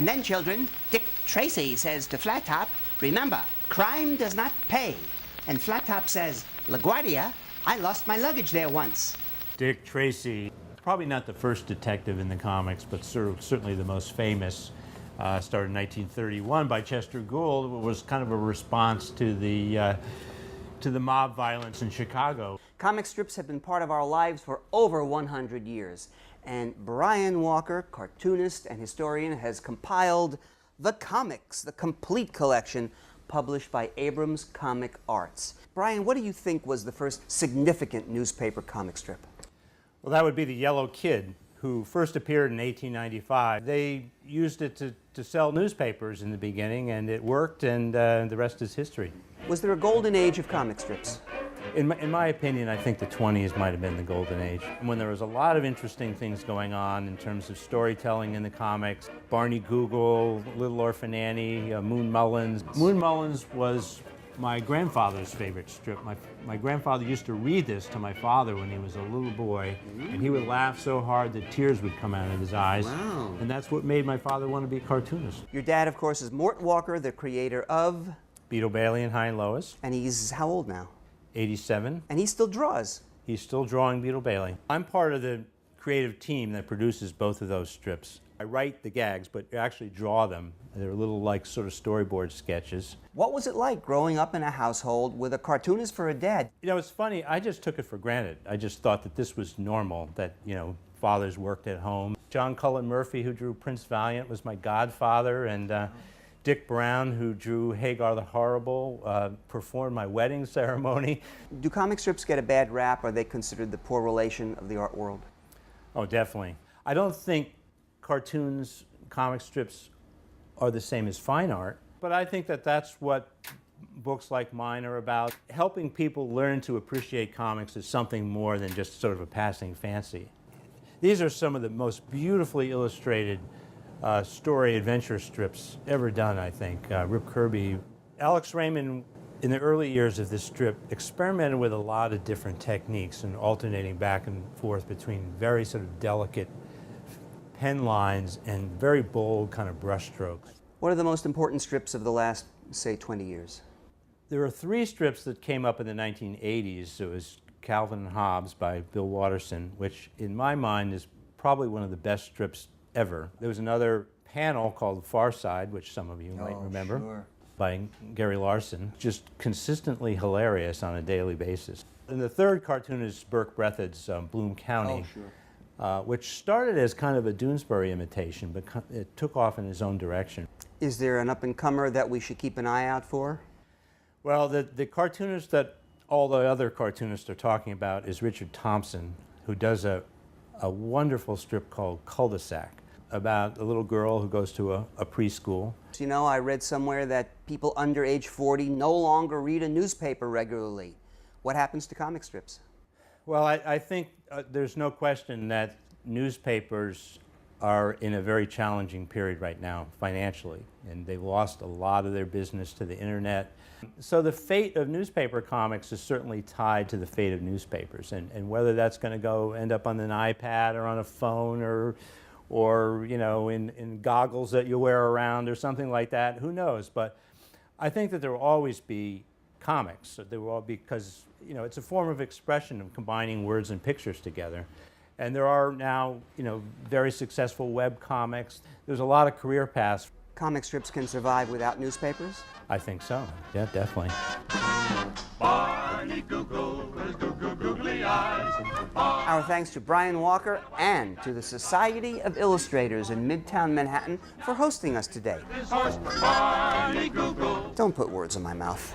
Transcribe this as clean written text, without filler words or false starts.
And then, children, Dick Tracy says to Flat Top, remember, crime does not pay. And Flat Top says, LaGuardia, I lost my luggage there once. Dick Tracy, probably not the first detective in the comics, but certainly the most famous. Started in 1931 by Chester Gould. It was kind of a response to the mob violence in Chicago. Comic strips have been part of our lives for over 100 years. And Brian Walker, cartoonist and historian, has compiled The Comics, the complete collection published by Abrams Comic Arts. Brian, what do you think was the first significant newspaper comic strip? Well, that would be The Yellow Kid, who first appeared in 1895. They used it to sell newspapers in the beginning, and it worked, and the rest is history. Was there a golden age of comic strips? In my opinion, I think the 20s might have been the golden age, when there was a lot of interesting things going on in terms of storytelling in the comics. Barney Google, Little Orphan Annie, Moon Mullins. Moon Mullins was my grandfather's favorite strip. My grandfather used to read this to my father when he was a little boy, and he would laugh so hard that tears would come out of his eyes. Wow. And that's what made my father want to be a cartoonist. Your dad, of course, is Mort Walker, the creator of... Beetle Bailey and High and Lois. And he's how old now? 87. And he still draws. He's still drawing Beetle Bailey. I'm part of the creative team that produces both of those strips. I write the gags, but actually draw them. They're little, like, sort of storyboard sketches. What was it like growing up in a household with a cartoonist for a dad? You know, it's funny, I just took it for granted. I just thought that this was normal, that, you know, fathers worked at home. John Cullen Murphy, who drew Prince Valiant, was my godfather, and Dick Brown, who drew Hagar the Horrible, performed my wedding ceremony. Do comic strips get a bad rap? Are they considered the poor relation of the art world? Oh, definitely. I don't think cartoons, comic strips are the same as fine art, but I think that that's what books like mine are about. Helping people learn to appreciate comics as something more than just sort of a passing fancy. These are some of the most beautifully illustrated story adventure strips ever done, I think. Rip Kirby. Alex Raymond, in the early years of this strip, experimented with a lot of different techniques and alternating back and forth between very sort of delicate pen lines and very bold kind of brush strokes. What are the most important strips of the last, say, 20 years? There are 3 strips that came up in the 1980s. It was Calvin and Hobbes by Bill Watterson, which in my mind is probably one of the best strips ever. There was another panel called Far Side, which some of you might remember, sure. by Gary Larson, just consistently hilarious on a daily basis. And the third cartoon is Burke Breathitt's Bloom County, which started as kind of a Doonesbury imitation, but it took off in his own direction. Is there an up-and-comer that we should keep an eye out for? Well, the cartoonist that all the other cartoonists are talking about is Richard Thompson, who does a wonderful strip called Cul-de-sac, about a little girl who goes to a preschool. You know, I read somewhere that people under age 40 no longer read a newspaper regularly. What happens to comic strips? Well, I think there's no question that newspapers are in a very challenging period right now financially, and they've lost a lot of their business to the internet. So the fate of newspaper comics is certainly tied to the fate of newspapers, and whether that's going to end up on an iPad or on a phone or you know, in goggles that you wear around or something like that, who knows? But I think that there will always be comics. There will be, because you know, it's a form of expression of combining words and pictures together. And there are now, you know, very successful web comics. There's a lot of career paths. Comic strips can survive without newspapers? I think so. Yeah, definitely. Barney Google with his googly eyes. Our thanks to Brian Walker and to the Society of Illustrators in Midtown Manhattan for hosting us today. Barney Google. Don't put words in my mouth.